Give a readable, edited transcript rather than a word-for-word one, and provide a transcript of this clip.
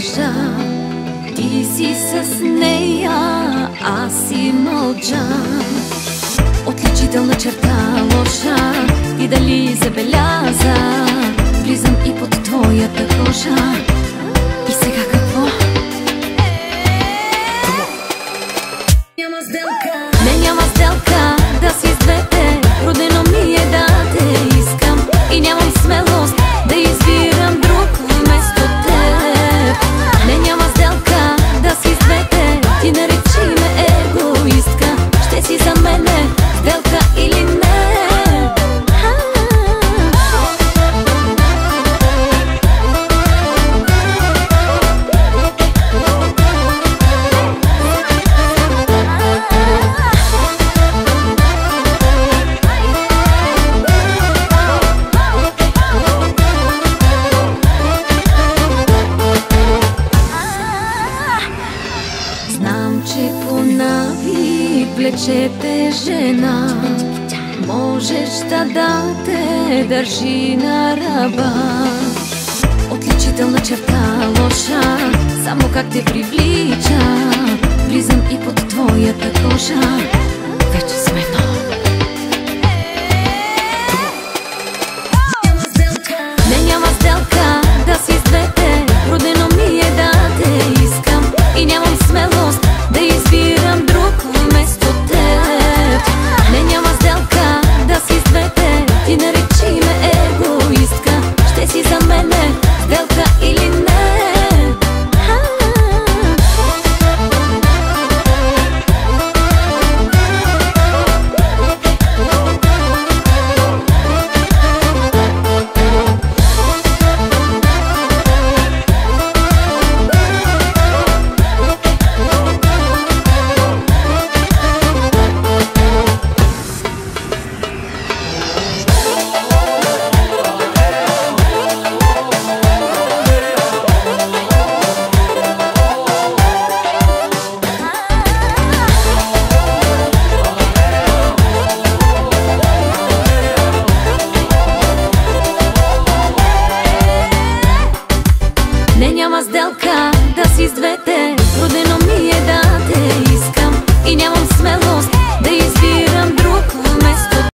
лъжа. Ти си с нея, аз си мълча. Отличителна черта лоша, ти дали забеляза? Влизам и под твоята кожа. И сега какво? Няма сделка. Не, няма сделка да си с двете. Родено ми е да те искам и нямам смелост да избирам друг вместо теб. Не, няма сделка да си с двете. Ти наречи ме егоистка. Ще си за мене сделка или не? Че по навик влечете жена, можеш да те държи на ръба. Отличителна черта лоша, само как те привлича. Влизам и под твоята кожа. Вече сме едно. Не, няма сделка да си с двете. Родено ми е да те искам и нямам смелост да избирам друг вместо теб. Не, няма сделка да си с двете. Ти наречи ме егоистка. Ще си за мене сделка или не? Не, няма сделка да си с двете. Родено ми е да